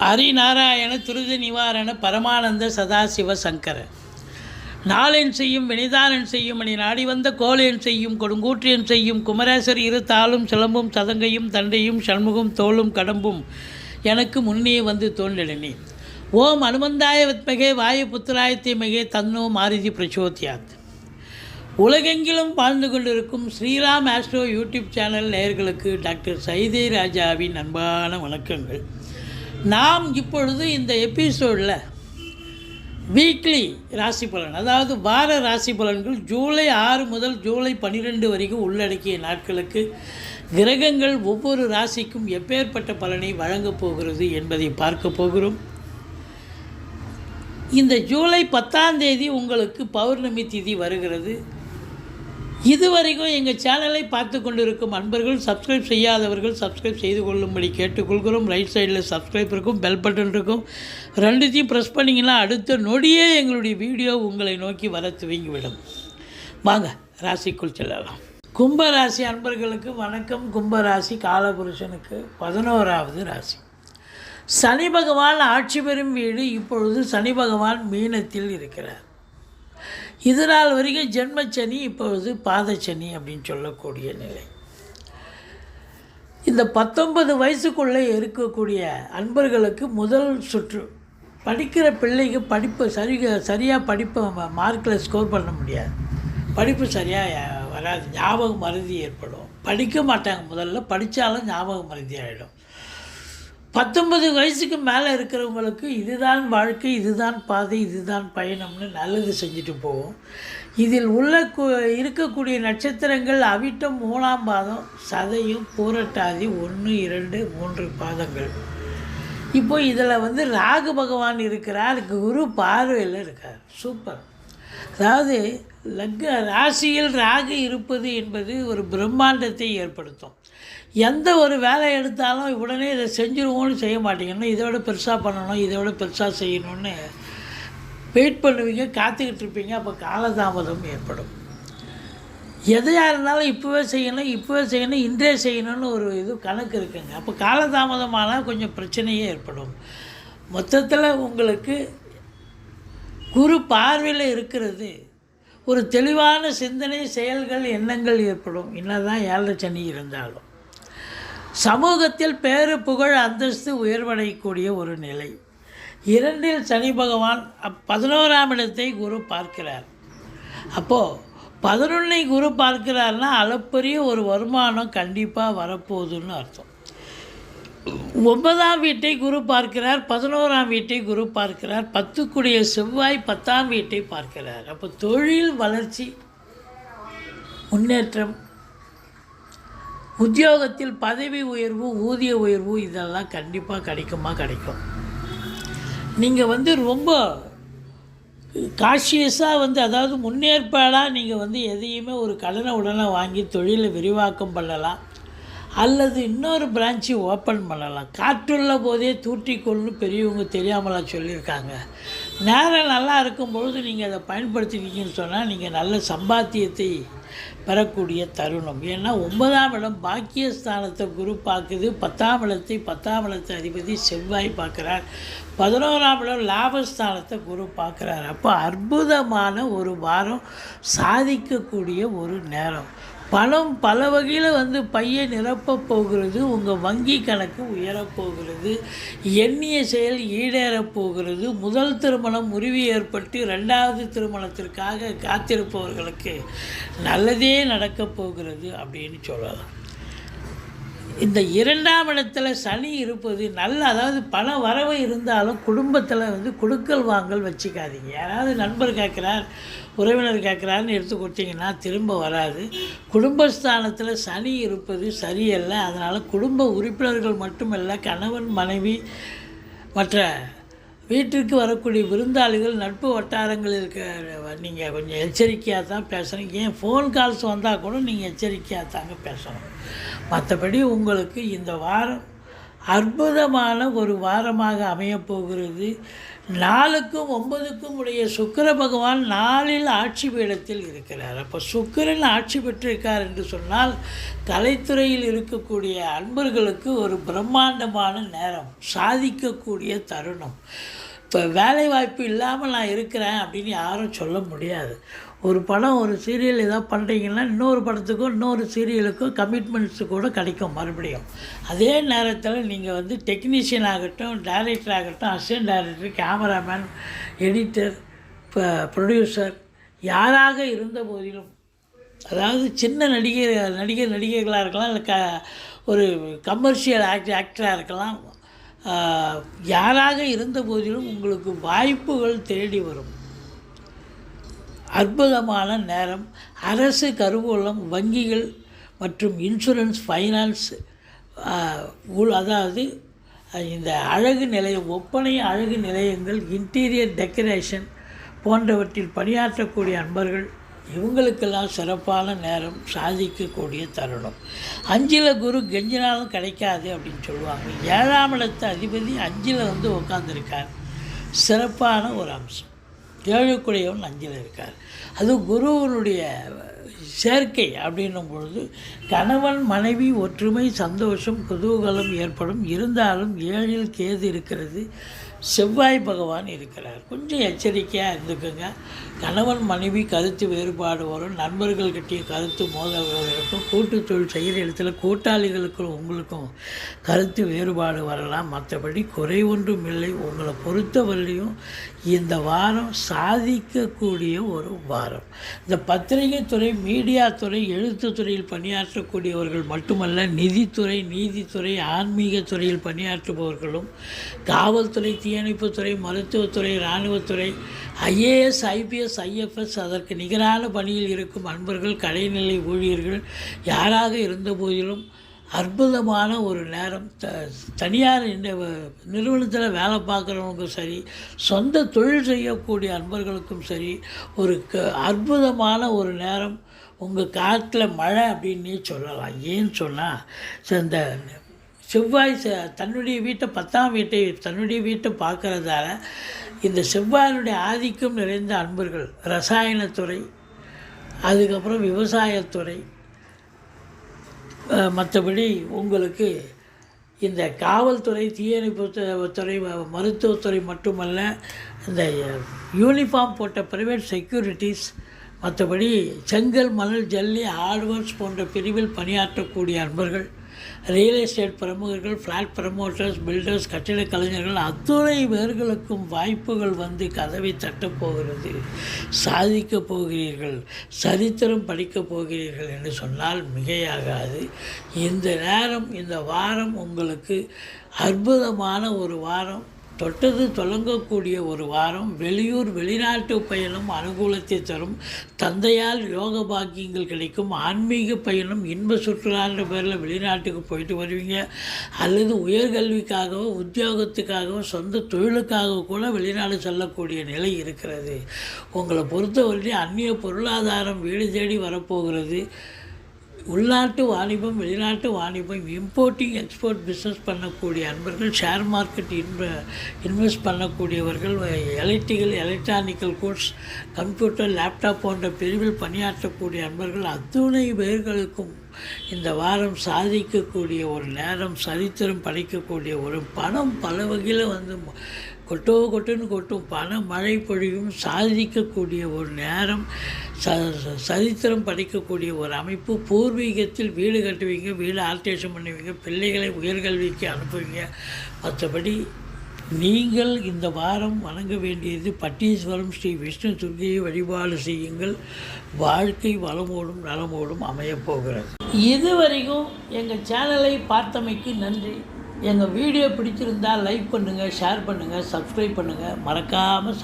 ஹரிநாராயண துரித நிவாரண பரமானந்த சதாசிவ சங்கர நாளென் செய்யும் வினைதானன் செய்யும் மணி நாடி வந்த கோலேன் செய்யும் கொடுங்கூற்றியன் செய்யும் குமரேசர் இரு தாளும் சிலம்பும் சதங்கையும் தண்டையும் சண்முகம் தோளும் கடம்பும் எனக்கு முன்னே வந்து தோன்றினே. ஓம் அனுமந்தாய வித்மகே வாயு புத்திராயத்தை மிகே தன்னோ மாருதி பிரச்சோத்யாத். உலகெங்கிலும் வாழ்ந்து கொண்டிருக்கும் ஸ்ரீராம் ஆஸ்ட்ரோ யூடியூப் சேனல் நேயர்களுக்கு டாக்டர் சைதை ராஜாவின் அன்பான வணக்கங்கள். நாம் இப்பொழுது இந்த எபிசோடில் வீக்லி ராசி பலன், அதாவது வார ராசி பலன்கள் ஜூலை 6 முதல் ஜூலை 12 வரைக்கும் உள்ளடக்கிய நாட்களுக்கு கிரகங்கள் ஒவ்வொரு ராசிக்கும் எப்பேற்பட்ட பலனை வழங்கப் போகிறது என்பதை பார்க்க போகிறோம். இந்த ஜூலை 10ஆம் தேதி உங்களுக்கு பௌர்ணமி திதி வருகிறது. இதுவரைக்கும் எங்கள் சேனலை பார்த்து கொண்டிருக்கும் அன்பர்கள், சப்ஸ்கிரைப் செய்யாதவர்கள் சப்ஸ்கிரைப் செய்து கொள்ளும்படி கேட்டுக்கொள்கிறோம். ரைட் சைடில் சப்ஸ்கிரைப் இருக்கும், பெல் பட்டன் இருக்கும், ரெண்டுத்தையும் ப்ரெஸ் பண்ணிங்கன்னா அடுத்த நொடியே எங்களுடைய வீடியோ உங்களை நோக்கி வர துவங்கிவிடும். வாங்க ராசிக்குள் செல்லலாம். கும்பராசி அன்பர்களுக்கு வணக்கம். கும்பராசி காலபுருஷனுக்கு 11வது ராசி. சனி பகவான் ஆட்சி பெறும் வீடு. இப்பொழுது சனி பகவான் மீனத்தில் இருக்கிறார். இதனால் வரைக்கும் ஜென்மச்சனி, இப்பொழுது பாதச்சனி அப்படின்னு சொல்லக்கூடிய நிலை. இந்த 19 வயசுக்குள்ளே இருக்கக்கூடிய அன்பர்களுக்கு முதல் சுற்று. படிக்கிற பிள்ளைக்கு சரியாக படிப்பை மார்க்கில் ஸ்கோர் பண்ண முடியாது. படிப்பு சரியாக வராது, ஞாபக மறதி ஏற்படும். படிக்க மாட்டாங்க, முதல்ல படித்தாலும் ஞாபக மறதி ஆகிடும். 19 வயசுக்கு மேலே இருக்கிறவங்களுக்கு இதுதான் வாழ்க்கை, இதுதான் பாதை, இதுதான் பயணம்னு நல்லது செஞ்சுட்டு போகும். இதில் இருக்கக்கூடிய நட்சத்திரங்கள் அவிட்டம் 3ஆம் பாதம், சதயம், பூரட்டாதி 1, 2, 3 பாதங்கள். இப்போ இதில் ராகு பகவான் இருக்கிறார், குரு பார்வையில் இருக்கார். சூப்பர். அதாவது ராசியில் ராகு இருப்பது என்பது ஒரு பிரம்மாண்டத்தை ஏற்படுத்தும். எந்த ஒரு வேலை எடுத்தாலும் உடனே இதை செஞ்சுருவோன்னு செய்ய மாட்டீங்கன்னா, இதோட பெருசாக பண்ணணும், இதோட பெருசாக செய்யணும்னு வெயிட் பண்ணுவீங்க, காத்துக்கிட்டு இருப்பீங்க. அப்போ காலதாமதம் ஏற்படும். எதையாக இருந்தாலும் இப்போவே செய்யணும், இன்றே செய்யணும்னு ஒரு கணக்கு இருக்குங்க. அப்போ காலதாமதமானால் கொஞ்சம் பிரச்சனையே ஏற்படும். மொத்தத்தில் உங்களுக்கு குரு பார்வையில் இருக்கிறது, ஒரு தெளிவான சிந்தனை, செயல்கள், எண்ணங்கள் ஏற்படும். என்னதான் 7 சனி இருந்தாலும் சமூகத்தில் பேரு, புகழ், அந்தஸ்து உயர்வடையக்கூடிய ஒரு நிலை. 2இல் சனி பகவான் 11ஆம் இடத்தை குரு பார்க்கிறார். அப்போது 11ஐ குரு பார்க்கிறார்னா அளப்பரிய ஒரு வருமானம் கண்டிப்பாக வரப்போகுதுன்னு அர்த்தம். 9ஆம் வீட்டை குரு பார்க்கிறார், 11ஆம் வீட்டை குரு பார்க்கிறார். 10க்குடைய செவ்வாய் 10ஆம் வீட்டை பார்க்கிறார். அப்போ தொழில் வளர்ச்சி, முன்னேற்றம், உத்தியோகத்தில் பதவி உயர்வு, ஊதிய உயர்வு, இதெல்லாம் கண்டிப்பாக கிடைக்கும். நீங்கள் ரொம்ப காஷியஸாக அதாவது முன்னேற்பாடாக நீங்கள் எதையுமே ஒரு கடனை உடனே வாங்கி தொழிலை விரிவாக்கம் பண்ணலாம், அல்லது இன்னொரு பிரான்ச்சு ஓப்பன் பண்ணலாம். காற்றுள்ள போதே தூற்றிக்கொள்னு பெரியவங்க தெரியாமலாம் சொல்லியிருக்காங்க. நேரம் நல்லா இருக்கும்பொழுது நீங்கள் அதை பயன்படுத்திக்கிங்கன்னு சொன்னால் நீங்கள் நல்ல சம்பாத்தியத்தை பெறக்கூடிய தருணம். ஏன்னா 9ஆம் இடம் பாக்கியஸ்தானத்தை குரு பார்க்குது, 10ஆம் இடத்தை 10ஆம் இடத்தை அதிபதி செவ்வாய் பார்க்குறார், 11ஆம் இடம் லாபஸ்தானத்தை குரு பார்க்குறார். அப்போ அற்புதமான ஒரு வாரம், சாதிக்கக்கூடிய ஒரு நேரம். பணம் பல வகையில் பையை நிரப்பப் போகிறது. உங்கள் வங்கி கணக்கு உயரப்போகிறது. எண்ணிய செயல் ஈடேறப் போகிறது. முதல் திருமணம் முறிவு ஏற்பட்டு 2வது திருமணத்திற்காக காத்திருப்பவர்களுக்கு நல்லதே நடக்கப் போகிறது அப்படின்னு சொல்லலாம். இந்த 2ஆம் இடத்துல சனி இருப்பது அதாவது பண வரவு இருந்தாலும் குடும்பத்தில் கொடுக்கல் வாங்கல் வச்சுக்காதீங்க. யாராவது நண்பர் கேட்குறார், உறவினர் கேட்குறாருன்னு எடுத்து கொடுத்தீங்கன்னா திரும்ப வராது. குடும்பஸ்தானத்தில் சனி இருப்பது சரியல்ல. அதனால் குடும்ப உறுப்பினர்கள் மட்டுமல்ல, கணவன், மனைவி, மற்ற வீட்டிற்கு வரக்கூடிய விருந்தாளிகள், நட்பு வட்டாரங்களில் இருக்க நீங்கள் கொஞ்சம் எச்சரிக்கையாக தான் பேசணும். ஏன் ஃபோன் கால்ஸ் வந்தால் கூட நீங்கள் எச்சரிக்கையாக தாங்க பேசணும். மற்றபடி உங்களுக்கு இந்த வாரம் அற்புதமான ஒரு வாரமாக அமையப்போகிறது. 4க்கும் 9க்கும் உடைய சுக்கிர பகவான் 4இல் ஆட்சி பீடத்தில் இருக்கிறார். அப்போ சுக்கிரன் ஆட்சி பெற்றிருக்கார் என்று சொன்னால் கலைத்துறையில் இருக்கக்கூடிய அன்பர்களுக்கு ஒரு பிரம்மாண்டமான நேரம், சாதிக்கக்கூடிய தருணம். இப்போ வேலைவாய்ப்பு இல்லாமல் நான் இருக்கிறேன் அப்படின்னு யாரும் சொல்ல முடியாது. ஒரு படம், ஒரு சீரியல் ஏதாவது பண்ணுறீங்கன்னா இன்னொரு படத்துக்கும் இன்னொரு சீரியலுக்கும் கமிட்மெண்ட்ஸு கூட கிடைக்கும் மறுபடியும். அதே நேரத்தில் நீங்கள் டெக்னீஷியன் ஆகட்டும், டைரக்டர் ஆகட்டும், assistant director, cameraman, editor, producer யாராக இருந்த போதிலும், அதாவது சின்ன நடிகர்களாக இருக்கலாம், இல்லை ஒரு கமர்ஷியல் ஆக்டராக இருக்கலாம், யாராக இருந்த போதிலும் உங்களுக்கு வாய்ப்புகள் தேடி வரும். அற்புதமான நேரம். அரசு கருவூலம், வங்கிகள் மற்றும் இன்சூரன்ஸ், ஃபைனான்ஸ், அதாவது இந்த அழகு நிலையம், ஒப்பனை அழகு நிலையங்கள், இன்டீரியர் டெக்கரேஷன் போன்றவற்றில் பணியாற்றக்கூடிய அன்பர்கள் இவங்களுக்கெல்லாம் சிறப்பான நேரம், சாதிக்கக்கூடிய தருணம். 5ல் குரு கெஞ்சினாலும் கிடைக்காது அப்படின்னு சொல்லுவாங்க. 7ஆம் இடத்து அதிபதி 5ல் உட்காந்துருக்கார். சிறப்பான ஒரு அம்சம். 7க்குடையவன் 5ல் இருக்கார். அது குருவனுடைய சேர்க்கை அப்படின்னும் பொழுது கணவன் மனைவி ஒற்றுமை, சந்தோஷம், குதூகலம் ஏற்படும். இருந்தாலும் 7ல் கேது இருக்கிறது, செவ்வாய் பகவான் இருக்கிறார். கொஞ்சம் எச்சரிக்கையாக இருந்துக்குங்க. கணவன் மனைவி கருத்து வேறுபாடு வரும், நண்பர்கள்கிட்டே கருத்து மோதல்கள் இருக்கும், கூட்டு தொழில் செய்கிற இடத்துல கூட்டாளிகளுக்கும் உங்களுக்கும் கருத்து வேறுபாடு வரலாம். மற்றபடி குறை ஒன்றும் இல்லை. உங்களை பொறுத்தவரையிலையும் இந்த வாரம் சாதிக்கக்கூடிய ஒரு வாரம். இந்த பத்திரிகை துறை, மீடியா துறை, எழுத்து துறையில் பணியாற்றக்கூடியவர்கள் மட்டுமல்ல, நிதித்துறை, நீதித்துறை, ஆன்மீக துறையில் பணியாற்றுபவர்களும், காவல்துறை, தீயணைப்புத்துறை, மருத்துவத்துறை, இராணுவத்துறை, ஐஏஎஸ், ஐபிஎஸ், ஐஎஃப்எஸ், அதற்கு நிகரான பணியில் இருக்கும் அன்பர்கள், கடைநிலை ஊழியர்கள் யாராக இருந்த போதிலும் அற்புதமான ஒரு நேரம். தனியார் நிறுவனத்தில் வேலை பார்க்குறவங்களுக்கும் சரி, சொந்த தொழில் செய்யக்கூடிய அன்பர்களுக்கும் சரி, ஒரு அற்புதமான ஒரு நேரம். உங்கள் காட்டில் மழை அப்படின்னே சொல்லலாம். ஏன்னு சொன்னால் இந்த செவ்வாய் தன்னுடைய வீட்டை 10ஆம் வீட்டை தன்னுடைய வீட்டை பார்க்குறதால இந்த செவ்வாயினுடைய ஆதிக்கம் நிறைந்த அன்பர்கள் ரசாயனத்துறை, அதுக்கப்புறம் விவசாயத்துறை, மற்றபடி உங்களுக்கு இந்த காவல்துறை, தீயணைப்பு துறை, மருத்துவத்துறை மட்டுமல்ல, இந்த யூனிஃபார்ம் போட்ட ப்ரைவேட் செக்யூரிட்டிஸ், மற்றபடி செங்கல், மணல், ஜல்லி, ஹார்ட்வேர்ஸ் போன்ற பிரிவில் பணியாற்றக்கூடிய அன்பர்கள், ரியல் எஸ்டேட் பிரமுகர்கள், ஃப்ளாட் ப்ரமோட்டர்ஸ், பில்டர்ஸ், கட்டிடக் கலைஞர்கள் அத்துணை பேர்களுக்கும் வாய்ப்புகள் கதவை தட்டப்போகிறது. சாதிக்கப் போகிறீர்கள், சரித்திரம் படிக்கப் போகிறீர்கள் என்று சொன்னால் மிகையாகாது. இந்த நேரம், இந்த வாரம் உங்களுக்கு அற்புதமான ஒரு வாரம். தொட்டது தொடங்கக்கூடிய ஒரு வாரம். வெளியூர், வெளிநாட்டு பயணம் அனுகூலத்தை தரும். தந்தையால் யோக பாக்கியங்கள் கிடைக்கும். ஆன்மீக பயணம், இன்ப சுற்றுலான்ற பேரில் வெளிநாட்டுக்கு போயிட்டு வருவீங்க. அல்லது உயர்கல்விக்காகவோ, உத்தியோகத்துக்காகவோ, சொந்த தொழிலுக்காக கூட வெளிநாடு செல்லக்கூடிய நிலை இருக்கிறது. உங்களை பொறுத்தவரை அந்நிய பொருளாதாரம் வீடு தேடி வரப்போகிறது. உள்நாட்டு வாணிபம், வெளிநாட்டு வாணிபம், இம்போர்ட்டிங் எக்ஸ்போர்ட் பிஸ்னஸ் பண்ணக்கூடிய அன்பர்கள், ஷேர் மார்க்கெட் இன்வெஸ்ட் பண்ணக்கூடியவர்கள், எலக்ட்ரானிக்கல் கூட்ஸ், கம்ப்யூட்டர், லேப்டாப் போன்ற பிரிவில் பணியாற்றக்கூடிய அன்பர்கள் அத்துணை பேர்களுக்கும் இந்த வாரம் சாதிக்கக்கூடிய ஒரு நேரம், சரித்திரம் படைக்கக்கூடிய ஒரு பணம் பல வகையில் கொட்டுன்னு கொட்டும். பண மழை பொழியும். சாதிக்கக்கூடிய ஒரு நேரம், சரித்திரம் படைக்கக்கூடிய ஒரு அமைப்பு. பூர்வீகத்தில் வீடு கட்டுவீங்க, வீடு ஆல்ட்ரேஷன் பண்ணுவீங்க, பிள்ளைகளை உயர்கல்விக்கு அனுப்புவீங்க. மற்றபடி நீங்கள் இந்த வாரம் வணங்க வேண்டியது பட்டீஸ்வரம் ஸ்ரீ விஷ்ணு துர்க்கையை வழிபாடு செய்யுங்கள். வாழ்க்கை வளமோடும் நலமோடும் அமையப்போகிறது. இதுவரைக்கும் எங்கள் சேனலை பார்த்தமைக்கு நன்றி. எங்கள் வீடியோ பிடிச்சிருந்தால் லைக் பண்ணுங்கள், ஷேர் பண்ணுங்கள், சப்ஸ்கிரைப் பண்ணுங்கள். மறக்காமல்